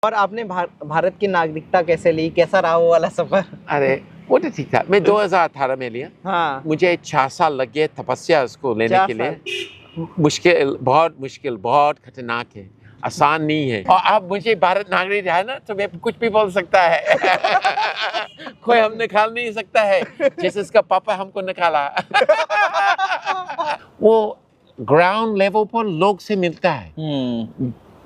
और आपने भारत की नागरिकता कैसे ली, कैसा रहा वो वाला सफर? अरे वो तो ठीक था। मैं 2018 में लिया। हाँ, मुझे 4 साल लग गए तपस्या उसको लेने 4 के लिए। साल। मुश्किल, बहुत खतरनाक है, आसान नहीं है। और अब मुझे भारत नागरिक है ना, तो मैं कुछ भी बोल सकता है। कोई हम निकाल नहीं सकता है, जैसे इसका पापा हमको निकाला। वो ग्राउंड लेवल पर लोग से मिलता है,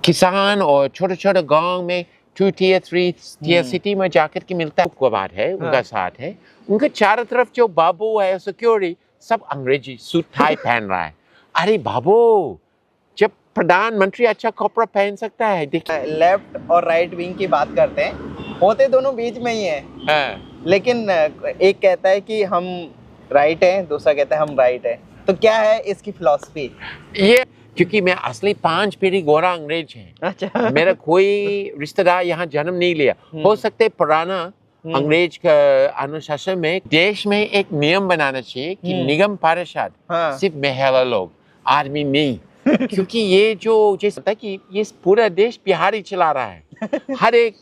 किसान और छोटे छोटे गांव में 2 tier 3 tier सिटी में जाकर के मिलता है। कुवार है उनका साथ है, उनके चारों तरफ जो बाबू है सिक्योरिटी सब अंग्रेजी सूट टाई पहन रहा है। अरे बाबू, जब प्रधानमंत्री अच्छा कपड़ा पहन सकता है, देखिए। लेफ्ट और राइट विंग की बात करते हैं, होते दोनों बीच में ही है। लेकिन एक कहता है कि हम राइट हैं, दूसरा कहता है हम राइट हैं। तो क्या है इसकी फिलॉसफी? ये क्योंकि मैं असली 5 पीढ़ी गोरा अंग्रेज है। अच्छा। मेरा कोई रिश्तेदार यहाँ जन्म नहीं लिया। हो सकते पुराना अंग्रेज का अनुशासन में देश में एक नियम बनाना चाहिए कि निगम पार्षद सिर्फ महिला लोग, आदमी नहीं। क्योंकि ये जो जैसे होता है कि ये पूरा देश बिहारी चला रहा है। हर एक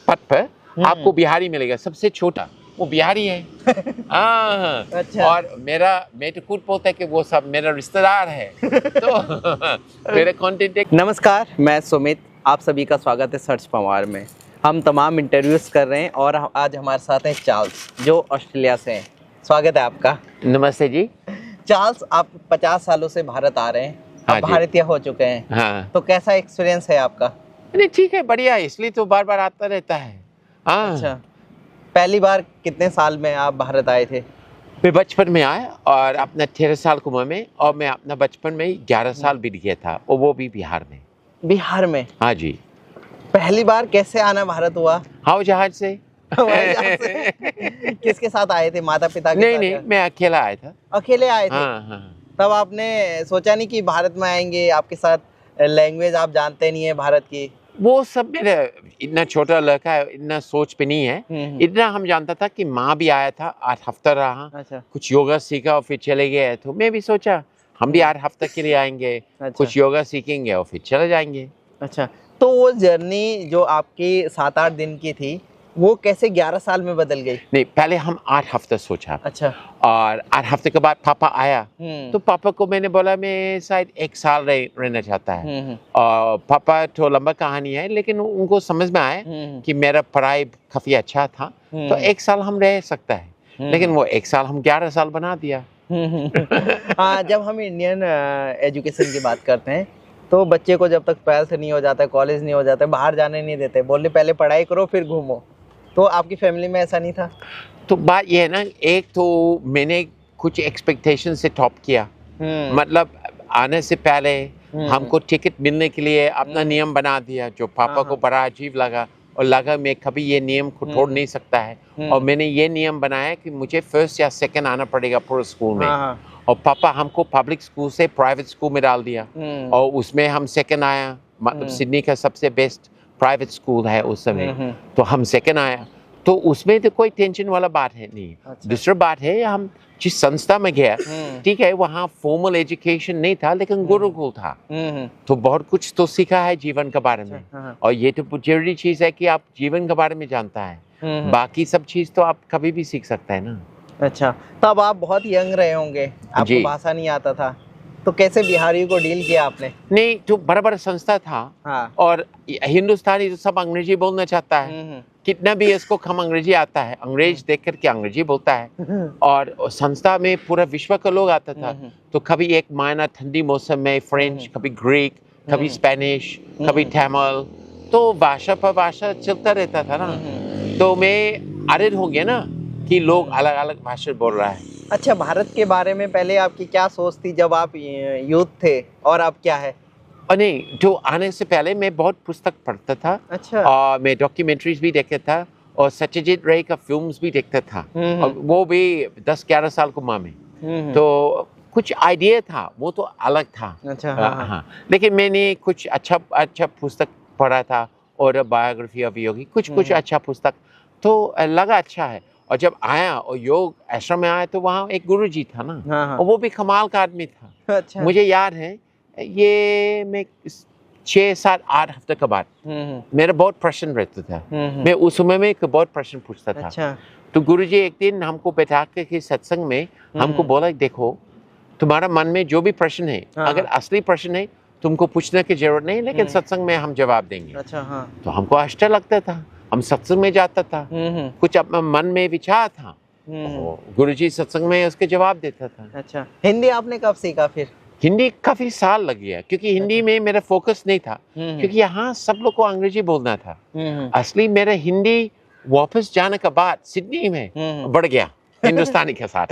पद पर आपको बिहारी मिलेगा, सबसे छोटा वो बिहारी है। अच्छा। और मैं तो खुद बोलता है कि वो सब मेरा रिश्तेदार है। तो मेरे कंटेंट। नमस्कार, मैं सुमित, आप सभी का स्वागत है सर्च पवार में। हम तमाम इंटरव्यूज कर रहे हैं और आज हमारे साथ हैं चार्ल्स, जो ऑस्ट्रेलिया से हैं। स्वागत है आपका। नमस्ते जी। चार्ल्स, आप 50 सालों से भारत आ रहे हैं, हाँ आप जी। भारतीय हो चुके हैं। हाँ, तो कैसा एक्सपीरियंस है आपका? नहीं ठीक है, बढ़िया है, इसलिए तो बार बार आता रहता है। अच्छा, पहली बार कितने साल में आप भारत आए थे? मैं बचपन में आया और अपना 13 साल की उम्र में, और मैं अपना बचपन में 11 साल बीत गया था, और वो भी बिहार में। बिहार में? हाँ जी। पहली बार कैसे आना भारत हुआ? हवाई जहाज से। हवाई जहाज से? किसके साथ आए थे, माता पिता के साथ? नहीं, मैं अकेला आया था। अकेले आए थे? हाँ। तब आपने सोचा नहीं कि भारत में आएंगे, आपके साथ लैंग्वेज आप जानते नहीं है भारत की? वो सब मेरा इतना छोटा लड़का है, इतना सोच पे नहीं है। इतना हम जानता था कि माँ भी आया था, 8 हफ्ता रहा। अच्छा। कुछ योगा सीखा और फिर चले गए। तो मैं भी सोचा हम भी 8 हफ्ते के लिए आएंगे। अच्छा। कुछ योगा सीखेंगे और फिर चले जाएंगे। अच्छा, तो वो जर्नी जो आपकी 7-8 दिन की थी, वो कैसे 11 साल में बदल गई? नहीं, पहले हम 8 हफ्ते सोचा। अच्छा। और 8 हफ्ते के बाद पापा आया। तो पापा को मैंने बोला मैं शायद 1 साल रहना चाहता है। और पापा तो लंबा कहानी है, लेकिन उनको समझ में आया कि मेरा पढ़ाई काफी अच्छा था, तो 1 साल हम रह सकता है। लेकिन वो 1 साल हम 11 साल बना दिया। हाँ, जब हम इंडियन एजुकेशन की बात करते हैं, तो बच्चे को जब तक 12th नहीं हो जाता, कॉलेज नहीं हो जाता, बाहर जाने नहीं देते, बोले पहले पढ़ाई करो फिर घूमो। तो आपकी फैमिली में ऐसा नहीं था? तो बात ये है ना, एक तो मैंने कुछ एक्सपेक्टेशन से टॉप किया। मतलब आने से पहले हमको टिकट मिलने के लिए अपना नियम बना दिया, जो पापा को बड़ा अजीब लगा, और लगा मैं कभी ये नियम को तोड़ नहीं सकता है। और मैंने ये नियम बनाया कि मुझे फर्स्ट या सेकंड आना पड़ेगा पूरे स्कूल में। और पापा हमको पब्लिक स्कूल से प्राइवेट स्कूल में डाल दिया, और उसमें हम सेकंड आया। मतलब सिडनी का सबसे बेस्ट प्राइवेट स्कूल है उस समय। तो हम सेकंड आया, तो उसमें तो कोई टेंशन वाला बात है नहीं। अच्छा। दूसरा बात है, हम जिस संस्था में गया, ठीक है, वहाँ फॉर्मल एजुकेशन नहीं था, लेकिन गुरुकुल था। तो बहुत कुछ तो सीखा है जीवन के बारे में। और ये तो जरूरी चीज है कि आप जीवन के बारे में जानता है। बाकी सब चीज तो आप कभी भी सीख सकता है ना। अच्छा, तब आप बहुत यंग रहे होंगे, आपको भाषा नहीं आता था, तो कैसे बिहारी को डील किया आपने? नहीं, तो बड़ा संस्था था। और हिंदुस्तानी तो सब अंग्रेजी बोलना चाहता है। कितना भी इसको कम अंग्रेजी आता है, अंग्रेज देख करके अंग्रेजी बोलता है। और संस्था में पूरा विश्व का लोग आता था। तो कभी एक महीना ठंडी मौसम में फ्रेंच, कभी ग्रीक, कभी स्पेनिश, कभी तमिल, तो भाषा पर भाषा चलता रहता था ना। तो मैं आदत हो गया ना कि लोग अलग अलग भाषा बोल रहा है। अच्छा, भारत के बारे में पहले आपकी क्या सोच थी जब आप यूथ थे, और अब क्या है? नहीं, जो आने से पहले मैं बहुत पुस्तक पढ़ता था। अच्छा। और मैं डॉक्यूमेंट्रीज भी देखता था, और सत्यजीत रे का फिल्म्स भी देखता था। और वो भी 10-11 साल की उम्र में। तो कुछ आइडिया था, वो तो अलग था। अच्छा। हाँ। लेकिन मैंने कुछ अच्छा पुस्तक पढ़ा था, और बायोग्राफी ऑफ योगी, कुछ अच्छा पुस्तक, तो लगा अच्छा है। और जब आया और योग आश्रम में आया, तो वहाँ एक गुरुजी था ना। और वो भी कमाल का आदमी था। अच्छा। मुझे याद है, ये मैं 6, 7, 8 हफ्ते के बाद मेरा बहुत प्रश्न रहता था। मैं उस समय में बहुत प्रश्न पूछता था। अच्छा। तो गुरुजी एक दिन हमको बैठा के सत्संग में हमको बोला, देखो तुम्हारा मन में जो भी प्रश्न है, हाँ, अगर असली प्रश्न है तुमको पूछने की जरूरत नहीं, लेकिन सत्संग में हम जवाब देंगे। अच्छा, हाँ। तो हमको आश्चर्य लगता था। हम सत्संग में जाता था, कुछ अपना मन में विचार था, गुरुजी सत्संग में उसके जवाब देता था। अच्छा, हिंदी आपने कब सीखा फिर? हिंदी काफी साल लग गया, क्योंकि हिंदी में मेरा फोकस नहीं था, क्योंकि यहाँ सब लोग को अंग्रेजी बोलना था। असली मेरा हिंदी वापस जाने के बाद सिडनी में बढ़ गया हिंदुस्तानी के साथ।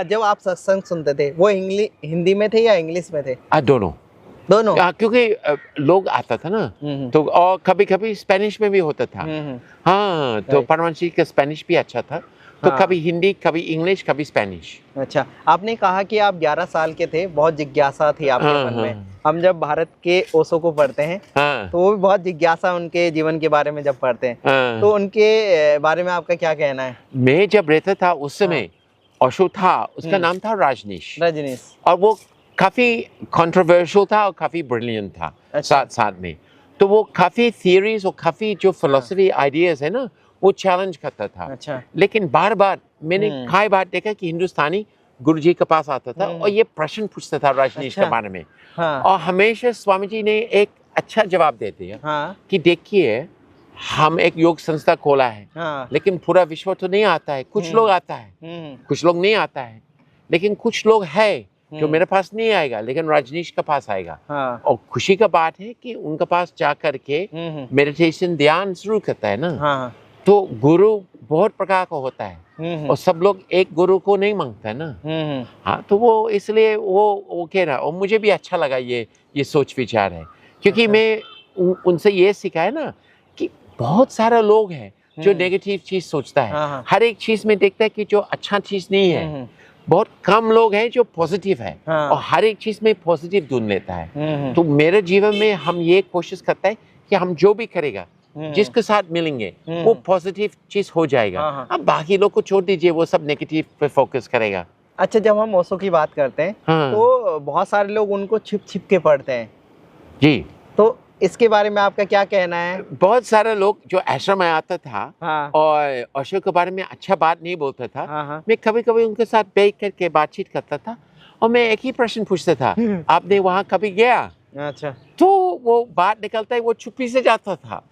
जब आप सत्संग सुनते थे वो हिंदी में थे या इंग्लिश में थे? दोनों दोनों? क्योंकि लोग आता था ना, तो और कभी कभी स्पेनिश में भी होता था। हाँ, तो परमहंस का स्पेनिश भी अच्छा था, तो कभी हिंदी, कभी इंग्लिश, कभी स्पेनिश। अच्छा, आपने कहा कि आप 11 साल के थे, बहुत जिज्ञासा थी आपके मन में। हम जब भारत के ओशो को पढ़ते हैं तो वो भी बहुत जिज्ञासा उनके जीवन के बारे में जब पढ़ते हैं, तो उनके बारे में आपका क्या कहना है? मैं जब रहता था उस समय ओशो था, उसका नाम था रजनीश, और वो काफी कंट्रोवर्शियल था और काफी ब्रिलियंट था। साथ साथ में तो वो काफी थियरीज और काफी जो फिलोसफी आइडियाज है ना, वो चैलेंज करता था। अच्छा। लेकिन बार बार मैंने कई बार देखा कि हिंदुस्तानी गुरुजी के पास आता था और ये प्रश्न पूछता था रजनीश के बारे में। और हमेशा स्वामी जी ने एक अच्छा जवाब देते हैं कि देखिए, हम एक योग संस्था खोला है, लेकिन पूरा विश्व तो नहीं आता है, कुछ लोग आता है, कुछ लोग नहीं आता है, लेकिन कुछ लोग है जो मेरे पास नहीं आएगा, लेकिन रजनीश के पास आएगा। और खुशी का बात है कि उनके पास जा करके मेडिटेशन, ध्यान शुरू करता है ना, तो गुरु बहुत प्रकार का होता है और सब लोग एक गुरु को नहीं मांगता है ना। हाँ, तो वो इसलिए वो कह रहा, और मुझे भी अच्छा लगा ये सोच विचार है, क्योंकि मैं उनसे ये सीखा है ना कि बहुत सारे लोग हैं जो नेगेटिव चीज सोचता है, हर एक चीज में देखता है कि जो अच्छा चीज नहीं है। बहुत कम लोग हैं जो पॉजिटिव है और हर एक चीज में पॉजिटिव ढूंढ लेता है। तो मेरे जीवन में हम ये कोशिश करते हैं कि हम जो भी करेगा, जिसके साथ मिलेंगे वो पॉजिटिव चीज हो जाएगा। अब बाकी लोग को छोड़ दीजिए, वो सब नेगेटिव पे फोकस करेगा। अच्छा, जब हम ओशो की बात करते हैं तो बहुत सारे लोग उनको छिप छिप के पढ़ते हैं जी, तो इसके बारे में आपका क्या कहना है? बहुत सारे लोग जो आश्रम में आता था और ओशो के बारे में अच्छा बात नहीं बोलता था, मैं कभी कभी उनके साथ बैठ करके बातचीत करता था और मैं एक ही प्रश्न पूछता था, आपने वहाँ कभी गया? अच्छा। तो वो बात निकलता है, वो चुप्पी से जाता था।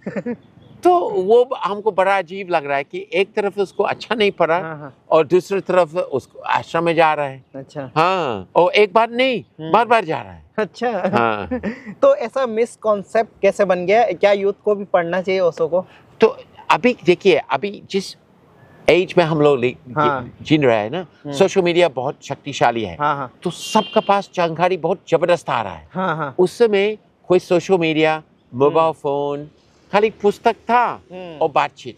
तो वो हमको बड़ा अजीब लग रहा है कि एक तरफ उसको अच्छा नहीं पड़ा और दूसरी तरफ उसको आश्रम में जा रहा है। अच्छा। हाँ, और एक बार नहीं, बार बार जा रहा है। अच्छा। हाँ। तो ऐसा मिसकॉन्सेप्ट कैसे बन गया? क्या यूथ को भी पढ़ना चाहिए ओशो को? तो अभी देखिए, अभी जिस एज में हम लोग जी रहे हैं ना, सोशल मीडिया बहुत शक्तिशाली है। तो सबके पास जानकारी बहुत जबरदस्त आ रहा है। उस समय कोई सोशल मीडिया, मोबाइल फोन, खाली पुस्तक था और बातचीत।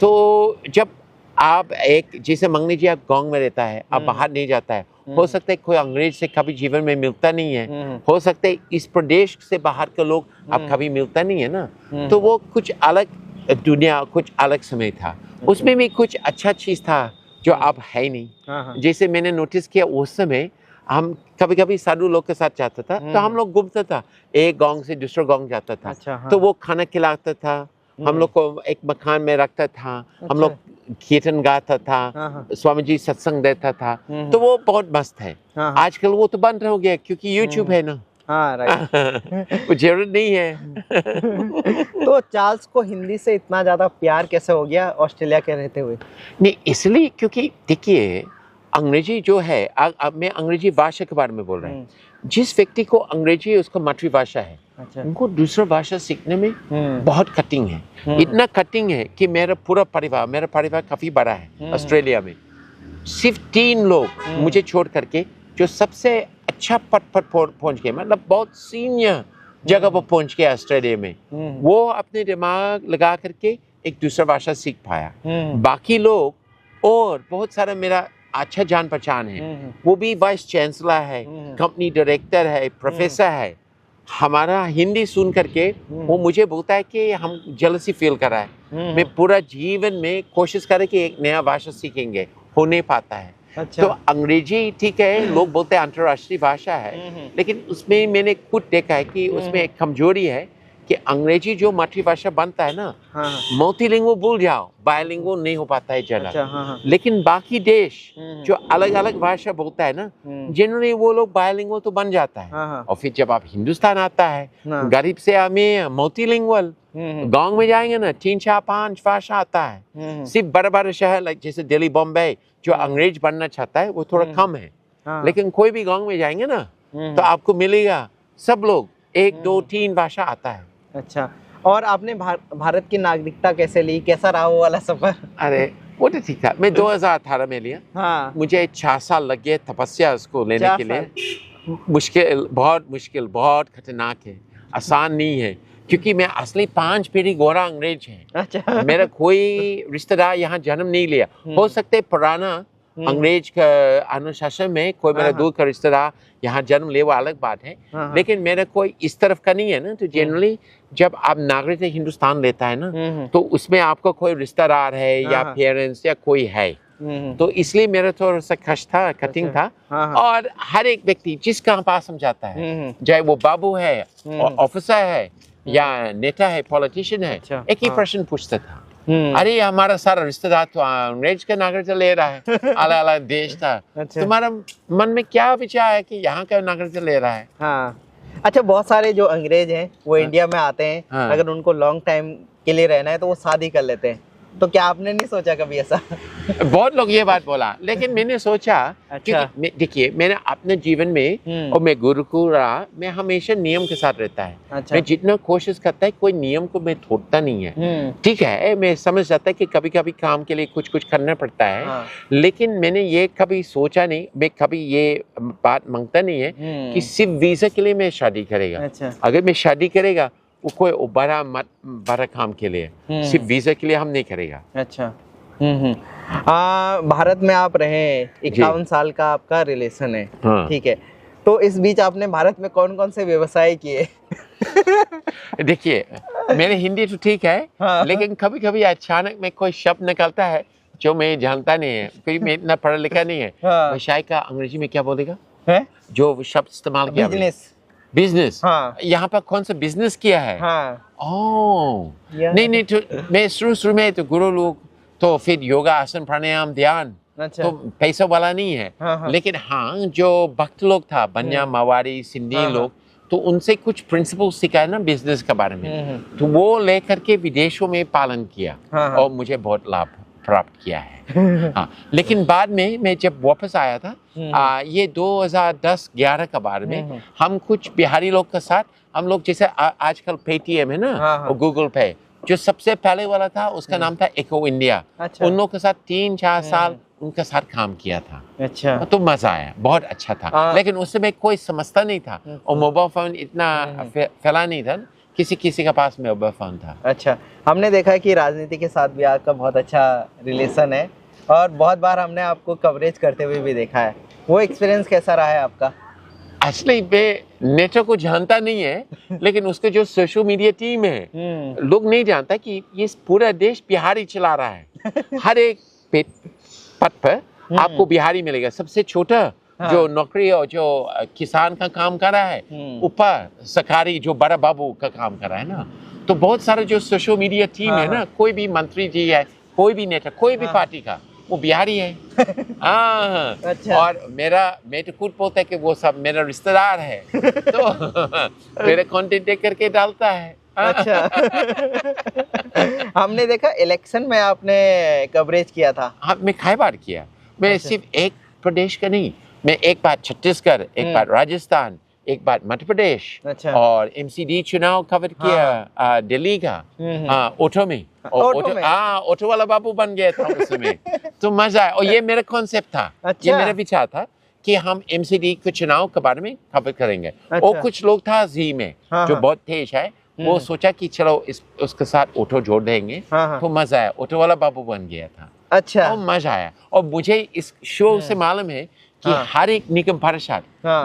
तो जब आप एक, जैसे मान लीजिए आप गांव में रहता है, आप बाहर नहीं जाता है, हो सकता है कोई अंग्रेज से कभी जीवन में मिलता नहीं है, हो सकता है इस प्रदेश से बाहर के लोग आप कभी मिलता नहीं है ना, तो वो कुछ अलग दुनिया, कुछ अलग समय था। उसमें भी कुछ अच्छा चीज था जो अब है नहीं। जैसे मैंने नोटिस किया, उस समय हम कभी कभी साधु लोग के साथ जाता था, तो हम लोग घूमता था, एक गांव से दूसरे गांव जाता था। अच्छा, तो वो खाना खिलाता था, हम लोग को एक मकान में रखता था। अच्छा। हम लोग कीर्तन गाता था, स्वामी जी सत्संग देता था, तो वो बहुत मस्त है। आजकल वो तो बंद हो गया क्योंकि यूट्यूब है ना। हाँ, राइट। वो जरूरत नहीं है। तो चार्ल्स को हिंदी से इतना ज्यादा प्यार कैसे हो गया ऑस्ट्रेलिया के रहते हुए? नहीं, इसलिए क्योंकि देखिए, अंग्रेजी जो है, अब मैं अंग्रेजी भाषा के बारे में बोल रहा हूँ। जिस व्यक्ति को अंग्रेजी उसका मातृभाषा है, अच्छा, उनको दूसरा भाषा सीखने में बहुत कठिन है। इतना कठिन है कि मेरा परिवार काफी बड़ा है ऑस्ट्रेलिया में। सिर्फ 3 लोग मुझे छोड़ करके जो सबसे अच्छा पद पर पहुंच गए, मतलब बहुत सीनियर जगह पर पहुंच गया ऑस्ट्रेलिया में, वो अपने दिमाग लगा करके एक दूसरा भाषा सीख पाया। बाकी लोग और बहुत सारा मेरा अच्छा जान पहचान है, वो भी वाइस चांसलर है, कंपनी डायरेक्टर है, प्रोफेसर है। हमारा हिंदी सुन करके वो मुझे बोलता है कि हम जेलसी फील कर रहा है। मैं पूरा जीवन में कोशिश करें कि एक नया भाषा सीखेंगे, हो नहीं पाता है। अच्छा। तो अंग्रेजी ठीक है, लोग बोलते हैं अंतर्राष्ट्रीय भाषा है, लेकिन उसमें मैंने खुद देखा है कि उसमें एक कमजोरी है कि अंग्रेजी जो मातृभाषा बनता है ना, हाँ। मल्टीलिंगुअल भूल जाओ, बायलिंगुअल नहीं हो पाता है अच्छा, जनरल। हाँ। लेकिन बाकी देश जो अलग अलग भाषा बोलता है ना, जनरली वो लोग बायलिंगुअल तो बन जाता है। हाँ। और फिर जब आप हिंदुस्तान आता है, हाँ। गरीब से अमीर मल्टीलिंगुअल, गांव में जाएंगे ना 3 4 5 भाषा आता है। सिर्फ बड़े बड़े शहर जैसे दिल्ली बॉम्बे जो अंग्रेज बनना चाहता है वो थोड़ा कम है। हाँ। लेकिन कोई भी गांव में जाएंगे ना तो आपको मिलेगा सब लोग 1 2 3 भाषा आता है। अच्छा, और आपने भारत की नागरिकता कैसे ली, कैसा रहा वो वाला सफर? अरे वो तो ठीक था, मैं 2018 में लिया। हाँ। मुझे 4 साल लग गए तपस्या उसको लेने के लिए। मुश्किल, बहुत खतरनाक है, आसान नहीं है, क्योंकि मैं असली 5 पीढ़ी गोरा अंग्रेज है। अच्छा। मेरा कोई रिश्तेदार यहाँ जन्म नहीं लिया। हो सकता है पुराना अंग्रेज का अनुशासन में कोई मेरा दूर का रिश्तेदार यहाँ जन्म ले, वो अलग बात है। लेकिन मेरा कोई इस तरफ का नहीं है ना। तो जनरली जब आप नागरिक हिंदुस्तान लेता है ना तो उसमें आपका कोई रिश्तेदार है या पेरेंट्स या कोई है, तो इसलिए मेरा थोड़ा सा कठिन था। और हर एक व्यक्ति जिसका पास हम जाता है, चाहे वो बाबू है, ऑफिसर है या नेता है, पॉलिटिशियन है, एक ही प्रश्न पूछता था, अरे हमारा सारा रिश्तेदार तो अंग्रेज का नागरिकता ले रहा है, अलग अलग देश था। तुम्हारा मन में क्या विचार है कि यहाँ का नागरिकता ले रहा है? हाँ। अच्छा, बहुत सारे जो अंग्रेज हैं वो इंडिया में आते हैं, अगर उनको लॉन्ग टाइम के लिए रहना है तो वो शादी कर लेते हैं, तो क्या आपने नहीं सोचा कभी ऐसा? बहुत लोग ये बात बोला, लेकिन मैंने सोचा, क्योंकि देखिए मैंने अपने जीवन में और मैं गुरुकुल रहा, मैं हमेशा नियम के साथ रहता है। अच्छा। मैं जितना कोशिश करता है कोई नियम को मैं तोड़ता नहीं है। ठीक है, मैं समझ जाता है कि कभी कभी काम के लिए कुछ करना पड़ता है, लेकिन मैंने ये कभी सोचा नहीं, मैं कभी ये बात मांगता नहीं है कि सिर्फ वीजा के लिए मैं शादी करेगा। अच्छा। अगर मैं शादी करेगा वो कोई बड़ा काम के लिए, सिर्फ वीजा के लिए हम नहीं करेगा। अच्छा। भारत में आप रहे, 51 साल का आपका रिलेशन है। हाँ। ठीक है, तो इस बीच आपने भारत में कौन कौन से व्यवसाय किए? देखिए मेरे हिंदी तो ठीक है, हाँ। लेकिन कभी कभी अचानक में कोई शब्द निकलता है जो मैं जानता नहीं है, क्योंकि मैं इतना पढ़ा लिखा नहीं है। हाँ। व्यवसाय का अंग्रेजी में क्या बोलेगा है? जो शब्द इस्तेमाल किया, बिजनेस। हाँ। यहाँ पर कौन सा बिजनेस किया है? हाँ। ओह नहीं तो मैं शुरू में तो गुरु लोग तो फिर योगा, आसन, प्राणायाम, ध्यान। अच्छा। तो पैसा वाला नहीं है। हाँ। लेकिन हाँ जो भक्त लोग था, बनिया, मावारी, सिंधी लोग, तो उनसे कुछ प्रिंसिपल सिखाया ना बिजनेस के बारे में, तो वो लेकर के विदेशों में पालन किया। और मुझे बहुत लाभ प्राप्त किया है। हाँ, लेकिन बाद में मैं जब वापस आया था, ये 2010-11 के बारे में, हम कुछ बिहारी लोग के साथ, हम लोग जैसे आजकल पेटीएम है ना, और गूगल पे, जो सबसे पहले वाला था उसका नाम था इको इंडिया। अच्छा। उन लोग के साथ 3-4 साल उनके साथ काम किया था। अच्छा। तो मजा आया, बहुत अच्छा था। लेकिन उस समय कोई समझता नहीं था, और मोबाइल फोन इतना फैला नहीं था, किसी के पास मोबाइल फोन था। अच्छा, हमने देखा है कि राजनीति के साथ भी आपका बहुत अच्छा रिलेशन है, और बहुत बार हमने आपको कवरेज करते हुए भी देखा है, वो एक्सपीरियंस कैसा रहा है आपका? एक्चुअली मैं नेता को जानता नहीं है, लेकिन उसके जो सोशल मीडिया टीम है, लोग नहीं जानता कि ये पूरा देश बिहारी चला रहा है। हर एक पद पर आपको बिहारी मिलेगा, सबसे छोटा जो नौकरी और जो किसान का काम कर रहा है, ऊपर सरकारी जो बड़ा बाबू का काम कर रहा है ना, तो बहुत सारे जो सोशल मीडिया टीम है ना, कोई भी मंत्री जी है, कोई भी नेता, कोई भी पार्टी का, वो बिहारी है। हाँ। अच्छा। और मैं तो खुद बोलता है कि वो सब मेरा रिश्तेदार है, तो मेरे कंटेंट देख करके डालता है। अच्छा। हमने देखा इलेक्शन में आपने कवरेज किया था। हाँ, मैं कई बार किया। मैं सिर्फ एक प्रदेश का नहीं, मैं एक बार छत्तीसगढ़, एक बार राजस्थान, एक बार मध्य प्रदेश। अच्छा। और एमसीडी चुनाव कवर किया दिल्ली का, ऑटो में। ऑटो वाला बाबू बन गया था उस समय। तो मजा आया, और ये मेरा कॉन्सेप्ट था। अच्छा। ये मेरा विचार था कि हम एमसीडी के चुनाव के बारे में कवर करेंगे। अच्छा। और कुछ लोग था जी में, जो बहुत तेज है, वो सोचा कि चलो उसके साथ ऑटो जोड़ देंगे। तो मजा आया, ऑटो वाला बाबू बन गया था। अच्छा। और मजा आया, और मुझे इस शो से मालूम है कि हर एक निगम पार्षद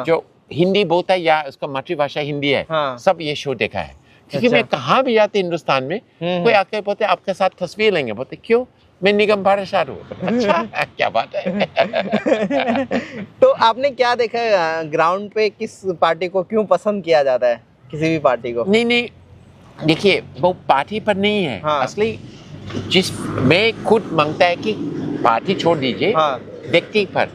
जो हिंदी बोलता है या उसका मातृभाषा हिंदी है, सब ये शो देखा है। क्योंकि मैं कहाँ भी जाते हिंदुस्तान में, कोई आके बोलते आपके साथ तस्वीर लेंगे, बोलते क्यों? मैं निगम पार्षद हूँ। अच्छा क्या बात है। तो आपने क्या देखा ग्राउंड पे, किस पार्टी को क्यों पसंद किया जाता है, किसी भी पार्टी को? नहीं नहीं, देखिए वो पार्टी पर नहीं है। हाँ। असली जिस मैं खुद मांगता है कि पार्टी छोड़ दीजिए, हाँ। व्यक्ति पर।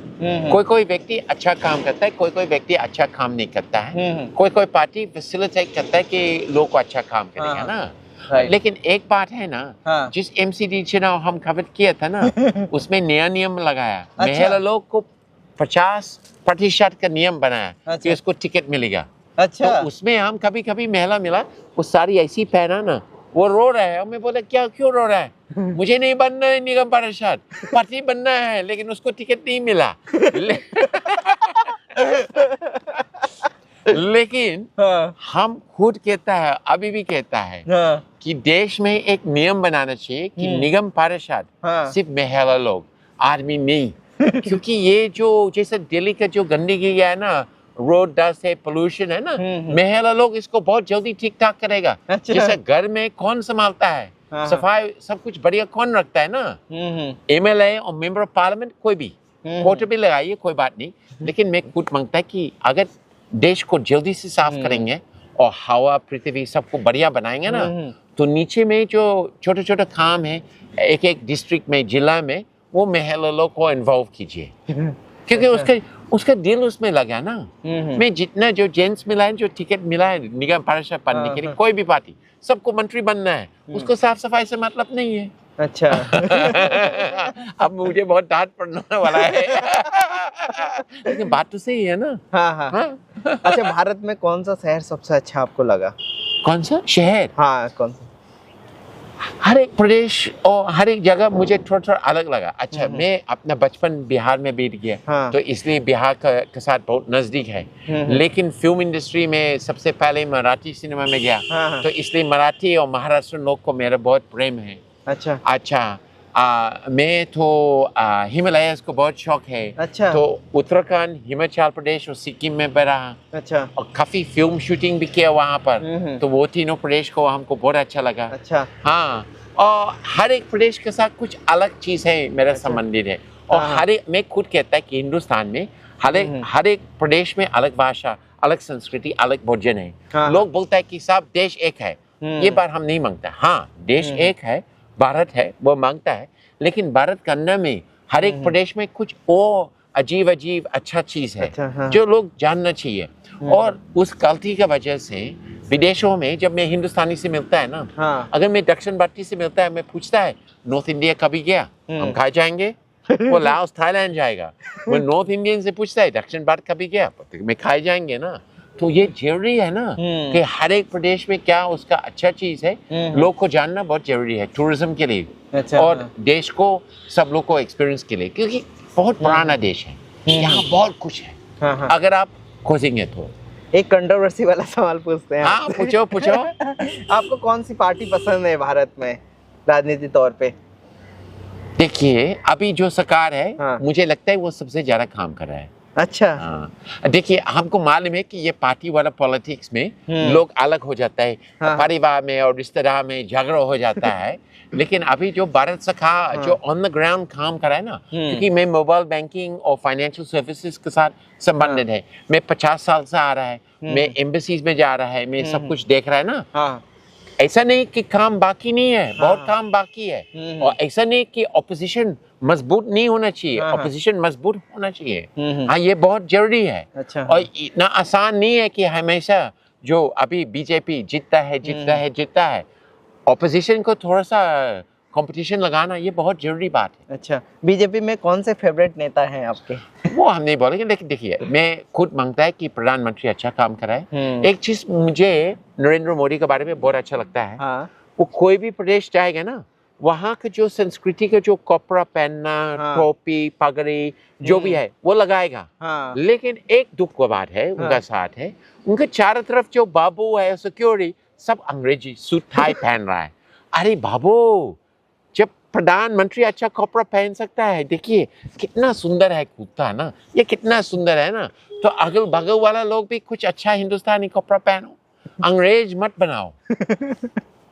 कोई कोई व्यक्ति अच्छा काम करता है, कोई कोई व्यक्ति अच्छा काम नहीं करता है। कोई कोई पार्टी फैसिलिटेट करता है कि लोग को अच्छा काम करेगा हाँ, ना। राइट। लेकिन एक बात है ना, हाँ। जिस MCD चुनाव हम कवर किया था ना, उसमें नया नियम लगाया। अच्छा। महिला लोग को 50% का नियम बनाया कि अच्छा। उसको टिकट मिलेगा। अच्छा। तो उसमें हम कभी कभी महिला मिला, वो सारी ऐसी पहना ना, वो रो रहा है। और मैं बोला क्या, क्यों रो रहा है? मुझे नहीं बनना है निगम पार्षद, पार्टी बनना है, लेकिन उसको टिकट नहीं मिला। लेकिन हाँ। हम खुद कहता है, अभी भी कहता है हाँ। कि देश में एक नियम बनाना चाहिए कि निगम पार्षद हाँ। सिर्फ महिला लोग, आदमी नहीं। क्योंकि ये जो जैसे दिल्ली का जो गंदगी है ना, रोड डस्ट है, पोल्यूशन है ना, महिला लोग इसको बहुत जल्दी ठीक ठाक करेगा। अच्छा। जैसे घर में कौन संभालता है, हाँ। सफाई सब कुछ बढ़िया कौन रखता है ना, MLA और मेंबर ऑफ पार्लियामेंट, कोई भी फोटो भी लगाइए, कोई बात नहीं। लेकिन मैं खुद मांगता है कि अगर देश को जल्दी से साफ करेंगे और हवा पृथ्वी सबको बढ़िया बनाएंगे ना, तो नीचे में जो छोटे छोटे काम है, एक एक डिस्ट्रिक्ट में, जिला में, वो महिला लोग को इन्वॉल्व कीजिए। क्योंकि उसका दिल उसमें लगा ना। मैं जितना जो जेंट्स मिला है, जो टिकट मिला है निगम पार्षद बनने के लिए, कोई भी पार्टी, सबको मंत्री बनना है, उसको साफ सफाई से मतलब नहीं है। अच्छा। अब मुझे बहुत डांट पड़ने वाला है। लेकिन बात तो सही है ना। हाँ हाँ। हाँ? अच्छा, भारत में कौन सा शहर सबसे अच्छा आपको लगा? कौन सा शहर? हाँ, कौन सा? हर एक प्रदेश और हर एक जगह मुझे थोड़ा थोड़ा अलग लगा। अच्छा, मैं अपना बचपन बिहार में बीत गया। हाँ। तो इसलिए बिहार के साथ बहुत नज़दीक है। लेकिन फिल्म इंडस्ट्री में सबसे पहले मराठी सिनेमा में गया। हाँ। तो इसलिए मराठी और महाराष्ट्र लोग को मेरा बहुत प्रेम है। अच्छा, मैं तो हिमालयस को बहुत शौक है। अच्छा। तो उत्तराखंड, हिमाचल प्रदेश और सिक्किम में रहा। अच्छा। और काफ़ी फिल्म शूटिंग भी किया वहाँ पर। तो वो तीनों प्रदेश को हमको बहुत अच्छा लगा। अच्छा। हाँ, और हर एक प्रदेश के साथ कुछ अलग चीज़ है मेरा संबंधित है। और हर एक, मैं खुद कहता है कि हिंदुस्तान में हर एक प्रदेश में अलग भाषा, अलग संस्कृति, अलग भोजन है। लोग बोलता है कि सब देश एक है। ये बात हम नहीं मांगता। हाँ, देश एक है, भारत है, वो मांगता है। लेकिन भारत के अंदर में हर एक प्रदेश में कुछ और अजीब अजीब अच्छा चीज़ है। अच्छा, हाँ। जो लोग जानना चाहिए। और उस गलती की वजह से विदेशों में जब मैं हिंदुस्तानी से मिलता है ना, हाँ। अगर मैं दक्षिण भारतीय से मिलता है, मैं पूछता है नॉर्थ इंडिया कभी गया, हम कहाँ जाएंगे? वो लाओस थाईलैंड जाएगा। वो नॉर्थ इंडियन से पूछता है दक्षिण भारत कभी गया, मैं खाए जाएंगे ना। तो ये जरूरी है ना कि हर एक प्रदेश में क्या उसका अच्छा चीज़ है, लोग को जानना बहुत जरूरी है, टूरिज्म के लिए। अच्छा, और हाँ। देश को, सब लोग को एक्सपीरियंस के लिए, क्योंकि बहुत पुराना देश है, यहाँ बहुत कुछ है। हाँ, हाँ। अगर आप खोजेंगे तो। एक कंट्रोवर्सी वाला सवाल पूछते हैं। हाँ, पूछो पूछो। आपको कौन सी पार्टी पसंद है भारत में राजनीति तौर पे? देखिए, अभी जो सरकार है, हाँ। मुझे लगता है वो सबसे ज्यादा काम कर रहा है। अच्छा। हाँ, देखिए, हमको मालूम है कि ये पार्टी वाला पॉलिटिक्स में लोग अलग हो जाता है। हाँ। परिवार में और रिश्तेदार में झगड़ा हो जाता है। लेकिन अभी जो भारत सरकार जो ऑन द ग्राउंड काम कर रहा है ना, क्योंकि मैं मोबाइल बैंकिंग और फाइनेंशियल सर्विसेज के साथ संबंधित है, मैं 50 साल से आ रहा है, मैं एम्बेसीज में जा रहा है, मैं सब कुछ देख रहा है ना। हाँ। ऐसा नहीं कि काम बाकी नहीं है, बहुत काम बाकी है। और ऐसा नहीं कि ऑपोजिशन मजबूत नहीं होना चाहिए, ऑपोजिशन मजबूत होना चाहिए। हाँ, ये बहुत जरूरी है। अच्छा। और इतना आसान नहीं है कि हमेशा जो अभी बीजेपी जीतता है, ऑपोजिशन को थोड़ा सा कंपटीशन लगाना, ये बहुत जरूरी बात है। अच्छा, बीजेपी में कौन से फेवरेट नेता हैं आपके? वो हम नहीं बोलेंगे, लेकिन देखिए, मैं खुद मांगता है कि प्रधानमंत्री अच्छा काम कराए। एक चीज मुझे नरेंद्र मोदी के बारे में बहुत अच्छा लगता है। हाँ। वो कोई भी प्रदेश जाएगा ना, वहाँ का जो संस्कृति का जो कपड़ा पहनना, टोपी, पगड़ी जो भी है, वो लगाएगा। हाँ। लेकिन एक दुख की बात है उनका साथ है, उनके चारों तरफ जो बाबू है, सिक्योरिटी, सब अंग्रेजी सूट टाई पहन रहा है। अरे बाबू, जब प्रधानमंत्री अच्छा कपड़ा पहन सकता है, देखिए कितना सुंदर है कुर्ता ना, ये कितना सुंदर है ना। तो अगल बगल वाला लोग भी कुछ अच्छा हिंदुस्तानी कपड़ा पहनो, अंग्रेज मत बनाओ।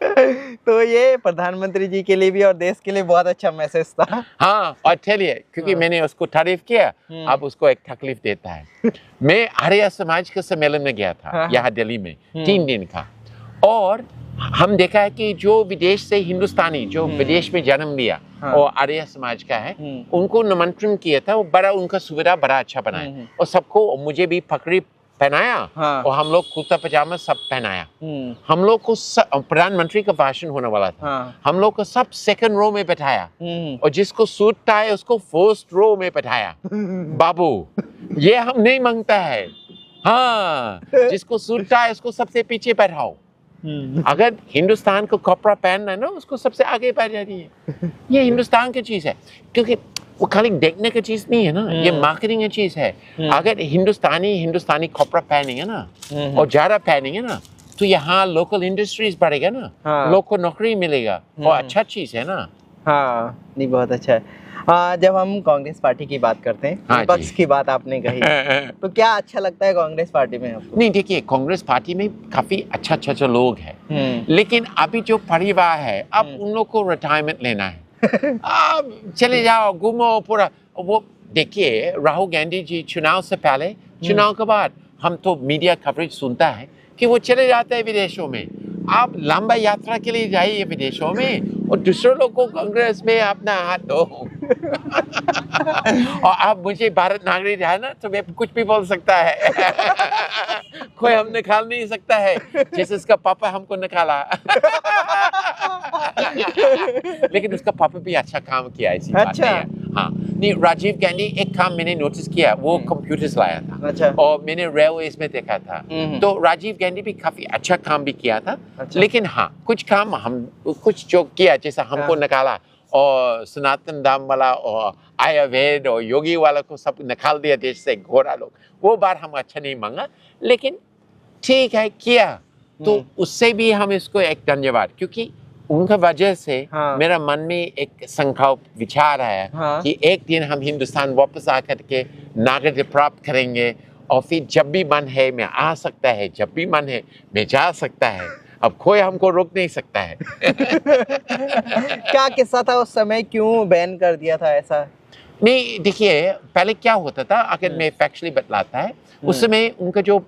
तो ये प्रधानमंत्री जी के लिए भी और देश के लिए बहुत अच्छा मैसेज था। हाँ, और चलिए, क्योंकि मैंने उसको तारीफ किया, अब उसको एक तकलीफ देता है। मैं आर्य समाज के सम्मेलन में गया था, यहाँ दिल्ली में, 3 दिन का, और हम देखा है कि जो विदेश से हिंदुस्तानी जो विदेश में जन्म लिया और आर्य समाज का है, उनको निमंत्रण किया था, वो बड़ा उनका सुविधा बड़ा अच्छा बनाया, और सबको, मुझे भी पगड़ी पहनाया, और हम लोग कुर्ता पजामा सब पहनाया। हम लोग को प्रधानमंत्री का भाषण होने वाला था, हम लोग को सब सेकंड रो में बैठाया, और जिसको सूट टाई उसको फर्स्ट रो में बैठाया। बाबू, ये हम नहीं मांगता है, हाँ, जिसको सूट टाई उसको सबसे पीछे बैठाओ। अगर हिंदुस्तान को कपड़ा पहनना है ना, उसको सबसे आगे बैठ जाती है। ये हिंदुस्तान की चीज है, क्योंकि वो खाली देखने की चीज नहीं है ना, ये मार्केटिंग की चीज है। अगर हिंदुस्तानी कपड़ा पहनेंगे ना, और ज्यादा पहनेंगे ना, तो यहाँ लोकल इंडस्ट्रीज बढ़ेगा ना, लोग को नौकरी मिलेगा, और अच्छा चीज है ना। हाँ, नहीं, बहुत अच्छा है। जब हम कांग्रेस पार्टी की बात करते हैं, विपक्ष की बात आपने कही, तो क्या अच्छा लगता है कांग्रेस पार्टी में आपको? नहीं, देखिए, कांग्रेस पार्टी में काफी अच्छा लोग हैं, लेकिन अभी जो परिवार है, अब उन लोग को रिटायरमेंट लेना है। अब चले जाओ, घूमो पूरा। वो देखिए, राहुल गांधी जी चुनाव से पहले, चुनाव के बाद हम तो मीडिया कवरेज सुनता है कि वो चले जाते हैं विदेशों में। आप लंबा यात्रा के लिए जाइए विदेशों में, और दूसरे लोग को कांग्रेस में अपना हाथ दो। और आप मुझे भारत नागरिक है ना, तो मैं कुछ भी बोल सकता है। कोई हम निकाल नहीं सकता है, जैसे उसका पापा हमको निकाला। लेकिन उसका पापा भी अच्छा काम किया, ऐसी बात नहीं है। हाँ, नहीं, राजीव गांधी, एक काम मैंने नोटिस किया, वो कंप्यूटर्स लाया था, और मैंने रेलवेज में देखा था, तो राजीव गांधी भी काफी अच्छा काम भी किया था। लेकिन हाँ, कुछ काम हम कुछ जो किया, जैसा हमको निकाला, और सनातन धर्म वाला और आयुर्वेद और योगी वाला को सब निकाल दिया देश से, घोड़ा लोग, वो बात हम अच्छा नहीं मांगा, लेकिन ठीक है किया, तो उससे भी हम इसको एक धन्यवाद, क्योंकि उनका वजह से मेरा मन में एक संकल्प विचार आया कि एक दिन हम हिंदुस्तान वापस आकर के नागरिकता प्राप्त करेंगे, और फिर जब भी मन है मैं आ सकता है, जब भी मन है मैं जा सकता है, अब कोई हमको रोक नहीं सकता है। क्या किस्सा था उस समय, क्यों बैन कर दिया था ऐसा? नहीं, देखिए, पहले क्या होता था, अगर मैं फैक्चुअली बतलाता है, उस समय उनका जो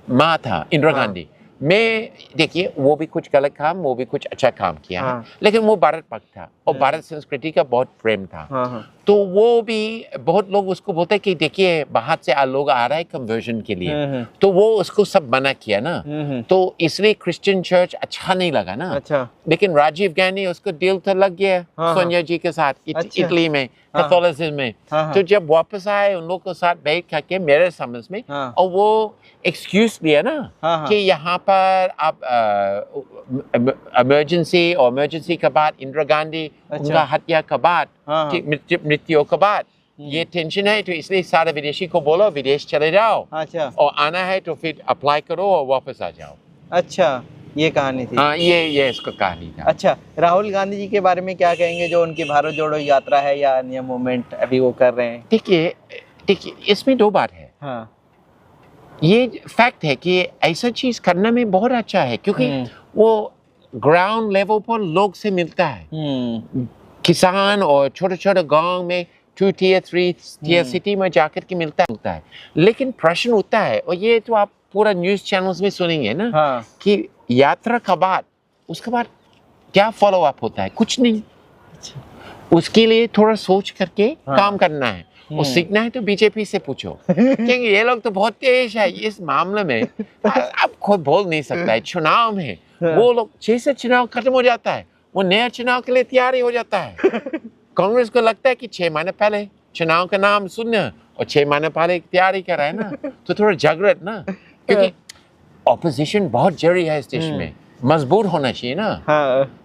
माँ था इंदिरा गांधी, मैं देखिए, वो भी कुछ गलत काम, वो भी कुछ अच्छा काम किया, लेकिन वो भारत भक्त था, और भारत संस्कृति का बहुत प्रेम था। तो वो भी, बहुत लोग उसको बोलते हैं कि देखिए, बाहर से लोग आ रहा है कन्वर्जन के लिए, तो वो उसको सब मना किया ना, तो इसलिए क्रिश्चियन चर्च अच्छा नहीं लगा ना। लेकिन राजीव गांधी, उसको दिल तो लग गया सोनिया जी के साथ, इटली में, कैथोलिसिज्म में। तो जब वापस आए, उन लोग के साथ बैठ करके, मेरे समझ में, और वो एक्सक्यूज दिया ना कि यहाँ पर आप इमरजेंसी के बाद, इंदिरा गांधी उनका हत्या के बाद, मृत्यु के बाद, ये टेंशन है, तो इसलिए सारे विदेशी को बोलो विदेश चले जाओ, और आना है तो फिर अप्लाई करो और वापस आ जाओ। अच्छा, ये कहानी थी। हाँ, ये इसका कहानी था। अच्छा, राहुल गांधी जी के बारे में क्या कहेंगे, जो उनकी भारत जोड़ो यात्रा है या अन्य मूवमेंट अभी वो कर रहे हैं? देखिए, इसमें 2 बात है। हाँ, ये फैक्ट है कि ऐसा चीज करने में बहुत अच्छा है, क्योंकि वो ग्राउंड लेवल पर लोग से मिलता है, किसान और छोटे गांव में 2 tier 3 tier सिटी में जाकर के मिलता है। लेकिन प्रश्न होता है, और ये तो आप पूरा न्यूज चैनल्स में सुनेंगे ना, कि यात्रा के बाद, उसके बाद क्या फॉलो अप होता है, कुछ नहीं। उसके लिए थोड़ा सोच करके काम करना है, और सीखना है तो बीजेपी से पूछो, क्योंकि ये लोग तो बहुत तेज है इस मामले में। अब कोई बोल नहीं सकता है, चुनाव में वो लोग जैसे चुनाव खत्म हो जाता है, वो नया चुनाव के लिए तैयारी हो जाता है। कांग्रेस को लगता है कि 6 महीने पहले चुनाव का नाम सुनना, और 6 महीने पहले तैयारी कर रहा है ना, तो थोड़ा जागृत ना, क्योंकि ऑपोजिशन बहुत जरूरी है इस देश में, मजबूत होना चाहिए ना।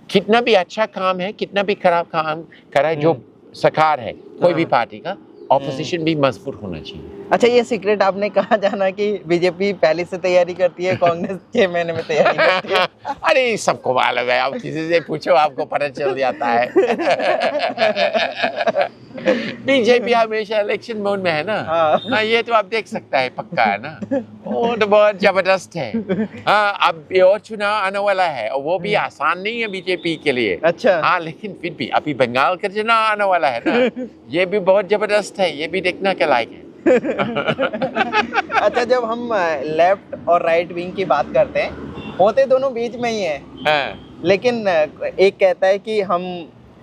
कितना भी अच्छा काम है, कितना भी खराब काम कर रहा है जो सरकार है, कोई भी पार्टी का, ऑपोजिशन भी मजबूत होना चाहिए। अच्छा, ये सीक्रेट आपने कहाँ जाना कि बीजेपी पहले से तैयारी करती है, कांग्रेस 6 महीने में तैयारी करती है? अरे सबको मालूम है, आप किसी से पूछो आपको पता चल जाता है। बीजेपी हमेशा इलेक्शन मोड में है ना। हाँ, ये तो आप देख सकता है, पक्का है ना। वो तो बहुत जबरदस्त है। हाँ, अब ये और चुनाव आने वाला है और वो भी आसान नहीं है बीजेपी के लिए। अच्छा। हाँ, लेकिन फिर भी अभी बंगाल का चुनाव आने वाला है ना, ये भी बहुत जबरदस्त है, ये भी देखने के लायक है। अच्छा, जब हम लेफ्ट और राइट विंग की बात करते हैं, होते दोनों बीच में ही हैं। हाँ। लेकिन एक कहता है कि हम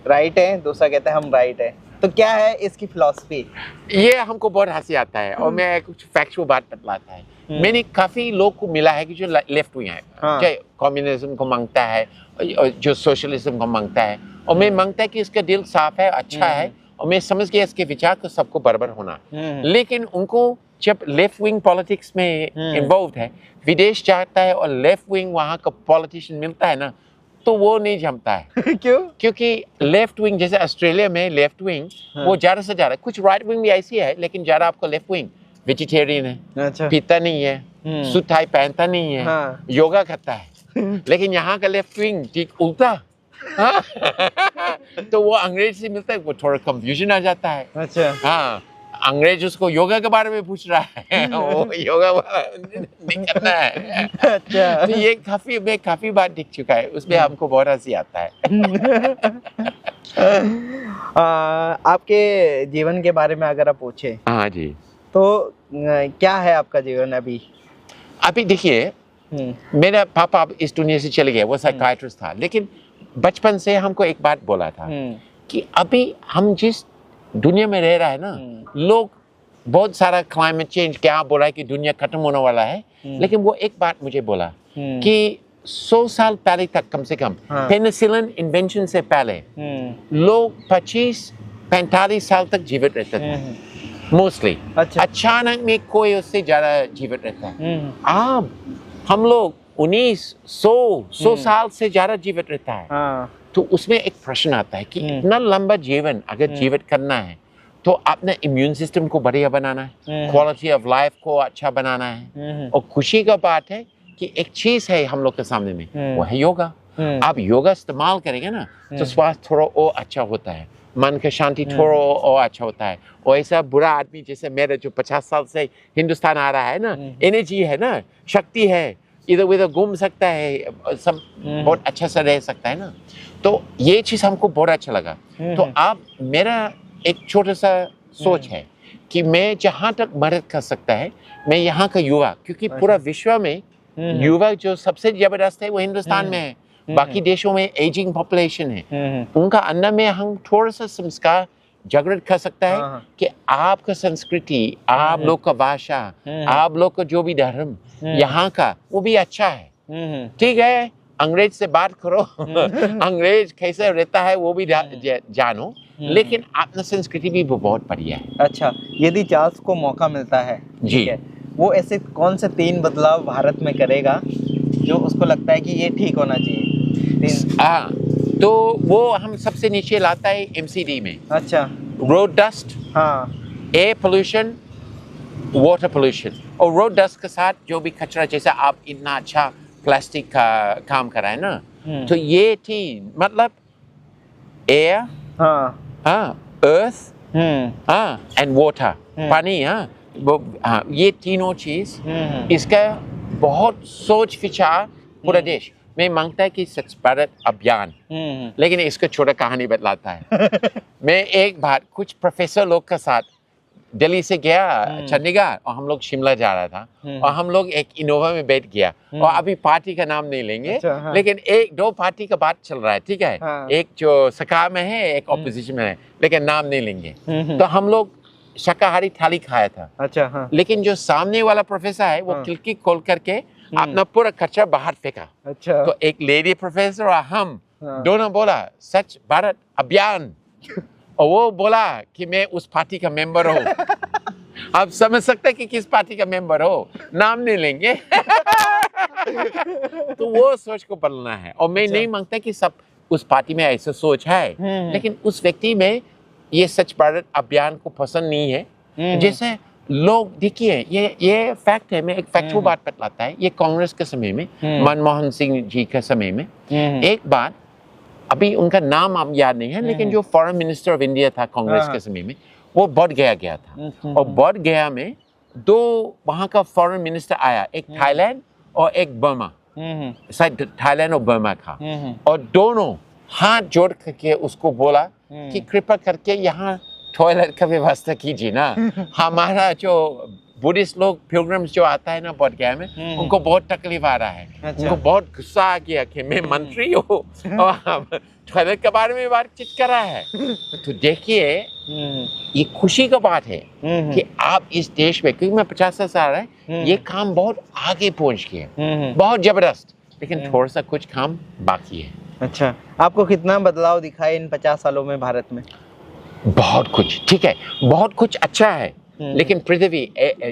राइट हैं, दूसरा कहता है हम राइट हैं। तो क्या है इसकी फिलॉसफी? ये हमको बहुत हंसी आता है और मैं कुछ फैक्चुअल बात बतलाता है। मैंने काफी लोग को मिला है कि जो लेफ्ट विंग है, जो कम्युनिज्म को मांगता है, जो सोशलिज्म को मांगता है, और मैं मांगता है कि इसका दिल साफ है, अच्छा है, और मैं समझ गया इसके विचार को सबको बराबर होना। लेकिन उनको जब लेफ्ट विंग पॉलिटिक्स में इन्वॉल्व है, विदेश जाता है और लेफ्ट विंग वहाँ का पॉलिटिशियन मिलता है ना, तो वो नहीं जमता है। क्यों? क्योंकि लेफ्ट विंग, जैसे ऑस्ट्रेलिया में लेफ्ट विंग वो ज्यादा से ज्यादा, कुछ राइट विंग भी ऐसी है, लेकिन ज्यादा आपको लेफ्ट विंग वेजिटेरियन है, अच्छा, पीता नहीं है, सूट टाई पहनता नहीं है, योगा करता है। लेकिन यहाँ का लेफ्ट विंग ठीक उल्टा। हाँ। तो वो अंग्रेज से मिलता है, वो थोड़ा कंफ्यूजन आ जाता है। अच्छा। हाँ, अंग्रेज उसको योगा के बारे में पूछ रहा है, वो योगा नहीं करना है। अच्छा। तो ये काफी बार दिख चुका है, उसमें हमको बहुत हंसी आता है। आपके जीवन के बारे में अगर आप पूछे, हाँ जी, तो क्या है आपका जीवन अभी? अभी देखिए, मेरा पापा अब इस दुनिया से चले गए, वो साइकियाट्रिस्ट था, लेकिन बचपन से हमको एक बात बोला था कि अभी हम जिस दुनिया में रह रहा है ना, लोग बहुत सारा क्लाइमेट चेंज क्या बोल रहा है कि दुनिया खत्म होने वाला है, लेकिन वो एक बात मुझे बोला कि 100 साल पहले तक, कम से कम पेनिसिलिन इन्वेंशन से पहले लोग 25-45 साल तक जीवित रहते थे मोस्टली। अच्छा। अचानक में कोई उससे ज्यादा जीवित रहता है। अब हम लोग 1900 साल से ज्यादा जीवित रहता है। तो उसमें एक प्रश्न आता है कि इतना लंबा जीवन अगर जीवित करना है, तो अपने इम्यून सिस्टम को बढ़िया बनाना है, क्वालिटी ऑफ लाइफ को अच्छा बनाना है। और खुशी का बात है कि एक चीज है हम लोग के सामने में, वो है योगा। आप योगा इस्तेमाल करेंगे ना, तो स्वास्थ्य थोड़ा और अच्छा होता है, मन का शांति थोड़ा और अच्छा होता है। और ऐसा बुरा आदमी जैसे मेरे, जो 50 साल से हिंदुस्तान आ रहा है ना, एनर्जी है ना, शक्ति है, इधर उधर घूम सकता है, सब बहुत अच्छा से रह सकता है ना। तो ये चीज हमको बहुत अच्छा लगा। तो आप, मेरा एक छोटा सा सोच है कि मैं जहाँ तक मदद कर सकता है, मैं यहाँ का युवा, क्योंकि पूरा विश्व में युवा जो सबसे जबरदस्त है वो हिंदुस्तान में है। बाकी देशों में एजिंग पॉपुलेशन है, उनका अंदर में हम थोड़ा सा संस्कार जागृत कर सकता है कि आपका संस्कृति, आप लोग का भाषा, आप लोग का जो भी धर्म यहाँ का, वो भी अच्छा है। ठीक है, अंग्रेज से बात करो, अंग्रेज कैसे रहता है वो भी जानो, लेकिन अपना संस्कृति भी बहुत बढ़िया है। अच्छा, यदि चार्ल्स को मौका मिलता है, जी, है, वो ऐसे कौन से 3 बदलाव भारत में करेगा जो उसको लगता है कि ये ठीक होना चाहिए? हाँ, तो वो हम सबसे नीचे लाता है MCD में। अच्छा। Road dust, air pollution, water pollution. और रोड डस्ट के साथ जो भी कचरा, जैसे आप इतना अच्छा प्लास्टिक का काम कर रहा है ना, तो ये थी, मतलब एयर, अर्थ, एंड वाटर, पानी, ये तीनों चीज, इसका बहुत सोच विचार पूरा देश में मांगता है कि स्वच्छ भारत अभियान। लेकिन इसको छोटा कहानी बतलाता है। मैं एक बार कुछ प्रोफेसर लोग के साथ दिल्ली से गया चंडीगढ़, और हम लोग शिमला जा रहा था, और हम लोग एक इनोवा में बैठ गया, और अभी पार्टी का नाम नहीं लेंगे। अच्छा, लेकिन 1-2 पार्टी का बात चल रहा है, ठीक है। एक जो सरकार में है, एक ऑपोजिशन में है, लेकिन नाम नहीं लेंगे। तो हम लोग शाकाहारी थाली खाया था। अच्छा। लेकिन जो सामने वाला प्रोफेसर है, वो खिड़की खोल करके अपना पूरा कचरा बाहर फेंका। अच्छा। तो एक लेडी प्रोफेसर और हम दोनों बोला स्वच्छ भारत अभियान, और वो बोला कि मैं उस पार्टी का मेंबर हूँ। आप समझ सकते हैं कि किस पार्टी का मेंबर हो, नाम नहीं लेंगे। तो वो सोच को बदलना है, और मैं नहीं मांगता कि सब उस पार्टी में ऐसा सोच है, लेकिन उस व्यक्ति में ये स्वच्छ भारत अभियान को पसंद नहीं है। जैसे लोग देखिए ये फैक्ट है, मैं एक फैक्चुअल बात बतलाता है। ये कांग्रेस के समय में, मनमोहन सिंह जी के समय में एक बात, अभी उनका नाम अब याद नहीं है, लेकिन जो फॉरेन मिनिस्टर ऑफ इंडिया था कांग्रेस के समय में, वो बोध गया था। और बोध गया में 2 वहाँ का फॉरेन मिनिस्टर आया, एक थाईलैंड और एक बर्मा, शायद थाईलैंड और बर्मा का, और दोनों हाथ जोड़ करके उसको बोला कि कृपया करके यहाँ टॉयलेट का व्यवस्था कीजिए ना। हमारा जो बुद्धिस्ट लोग पिलग्रिम्स जो आता है ना बोध गया में, उनको बहुत तकलीफ आ रहा है। अच्छा। उनको बहुत गुस्सा आ गया कि मैं मंत्री हूँ और टॉयलेट के बारे में बातचीत कर रहा है। तो देखिए ये खुशी का बात है कि आप इस देश में, क्योंकि मैं 50 साल है, ये काम बहुत आगे पहुंच गया, बहुत जबरदस्त, लेकिन थोड़ा सा कुछ काम बाकी है। अच्छा, आपको कितना बदलाव दिखा है इन 50 सालों में भारत में? बहुत कुछ, ठीक है, बहुत कुछ अच्छा है, लेकिन पृथ्वी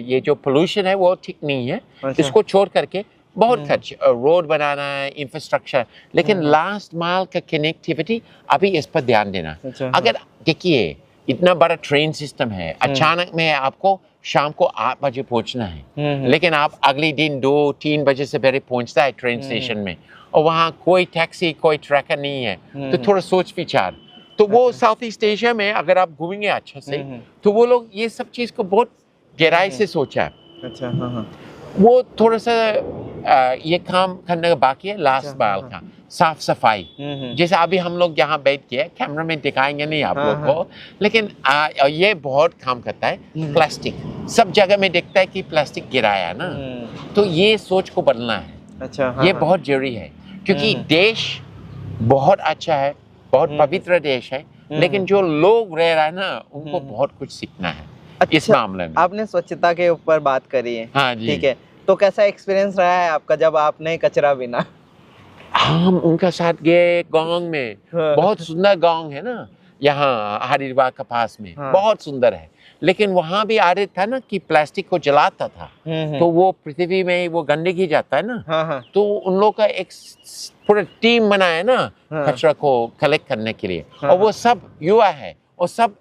ये जो पोल्यूशन है वो ठीक नहीं है। अच्छा। इसको छोड़ करके बहुत खर्च, रोड बनाना है, इंफ्रास्ट्रक्चर, लेकिन लास्ट माइल का कनेक्टिविटी अभी इस पर ध्यान देना। अच्छा, अगर देखिए इतना बड़ा ट्रेन सिस्टम है, अचानक में आपको शाम को 8 बजे पहुंचना है, लेकिन आप अगले दिन 2-3 बजे से पहले पहुंचता है ट्रेन स्टेशन में, और वहाँ कोई टैक्सी, कोई ट्रैकर नहीं है, तो थोड़ा सोच विचार। तो वो साउथ ईस्ट एशिया में अगर आप घूमेंगे अच्छा से, तो वो लोग ये सब चीज़ को बहुत गहराई से सोचा है। अच्छा, हाँ हाँ। वो थोड़ा सा ये काम करने का बाकी है, लास्ट माइल का साफ सफाई। जैसे अभी हम लोग यहाँ बैठ के कैमरा में दिखाएंगे नहीं आप लोग को, लेकिन ये बहुत काम करता है। प्लास्टिक सब जगह में दिखता है कि प्लास्टिक गिराया ना, तो ये सोच को बदलना है। अच्छा, ये बहुत जरूरी है, क्योंकि देश बहुत अच्छा है, बहुत पवित्र देश है, लेकिन जो लोग रह रहा है ना, उनको बहुत कुछ सीखना है। अच्छा, इस मामले में आपने स्वच्छता के ऊपर बात करी है। हाँ जी, ठीक है, तो कैसा एक्सपीरियंस रहा है आपका जब आपने कचरा बिना? हम उनका साथ गए गांव में, बहुत सुंदर गांव है ना यहाँ हरिद्वार के पास में, बहुत सुंदर है, लेकिन वहाँ भी आदत था ना कि प्लास्टिक को जलाता था, तो वो पृथ्वी में वो गंदगी जाता है ना, तो उन लोग का एक पूरा टीम बनाया ना कचरा को कलेक्ट करने के लिए, और वो सब युवा है और सब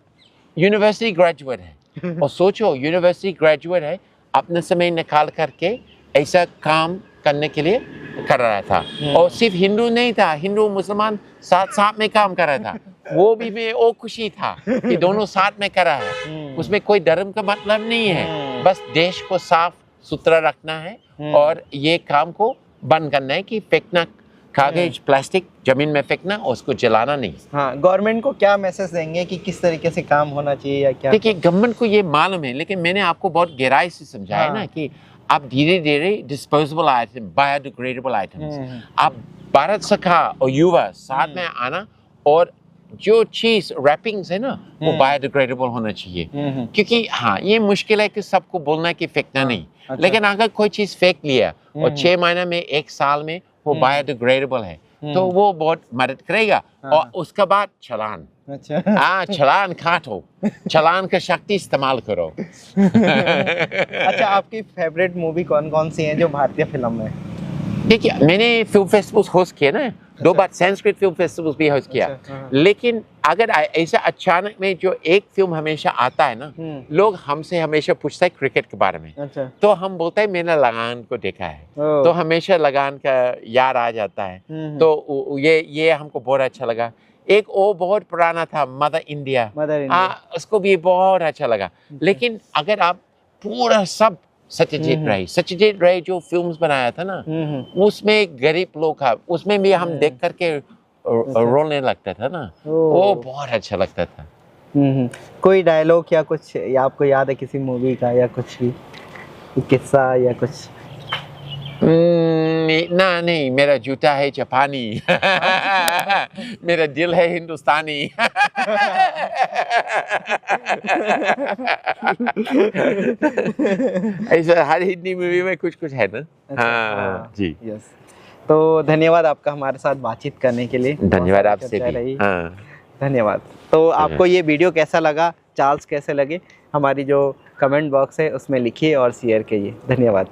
यूनिवर्सिटी ग्रेजुएट है। और सोचो यूनिवर्सिटी ग्रेजुएट है, अपने समय निकाल करके ऐसा काम करने के लिए कर रहा था। और सिर्फ हिंदू नहीं था, हिंदू मुसलमान साथ साथ में काम कर रहा था। वो भी में वो खुशी था कि दोनों साथ में कर रहा है, उसमें कोई धर्म का मतलब नहीं है, बस देश को साफ सुथरा रखना है और ये काम को बंद करना है कि फेंकना कागज प्लास्टिक जमीन में फेंकना और उसको जलाना नहीं। हाँ, गवर्नमेंट को क्या मैसेज देंगे कि किस तरीके से काम होना चाहिए या क्या? देखिए गवर्नमेंट को ये मालूम है, लेकिन मैंने आपको बहुत गहराई से समझाया ना कि आप धीरे धीरे डिस्पोजेबल आइटम, बायोडिग्रेडेबल आइटम्स, आप भारत सरकार और युवा साथ में आना, और जो चीज रैपिंग्स है ना वो बायोडिग्रेडेबल होना चाहिए, क्योंकि हाँ ये मुश्किल है कि सबको बोलना है कि फेंकना नहीं, लेकिन अगर कोई चीज फेंक लिया और 6 महीने में 1 साल में वो बायोडिग्रेडेबल है, तो वो बहुत मदद करेगा। और उसके बाद चलान, अच्छा चलान काटो, चलान का शक्ति इस्तेमाल करो। अच्छा, आपकी फेवरेट मूवी कौन कौन सी है जो भारतीय फिल्म में? देखिए मैंने फिल्म फेस्टिवल्स होस्ट किए ना, 2 बार संस्कृत फिल्म फेस्टिवल्स भी होस्ट किया, लेकिन अगर ऐसा अचानक में जो एक फिल्म हमेशा आता है ना, लोग हमसे हमेशा पूछता है क्रिकेट के बारे में, तो हम बोलते हैं मैंने लगान को देखा है, तो हमेशा लगान का याद आ जाता है, तो ये हमको बहुत अच्छा लगा। एक वो बहुत पुराना था मदर इंडिया, उसको भी बहुत अच्छा लगा। लेकिन अगर आप पूरा सब सत्यजीत रे जो फिल्म्स बनाया था ना, उसमें गरीब लोग था, उसमें भी हम देख करके रोने लगता था ना, वो बहुत अच्छा लगता था। कोई डायलॉग या कुछ या आपको याद है किसी मूवी का, या कुछ भी किस्सा या कुछ? ना नहीं, मेरा जूता है जापानी, मेरा दिल है हिंदुस्तानी। ऐसा हर हिंदी मूवी में कुछ कुछ है ना। हाँ जी, यस। तो धन्यवाद आपका हमारे साथ बातचीत करने के लिए। धन्यवाद आपसे भी। धन्यवाद। तो आपको ये वीडियो कैसा लगा, चार्ल्स कैसे लगे, हमारी जो कमेंट बॉक्स है उसमें लिखिए और शेयर कीजिए। धन्यवाद।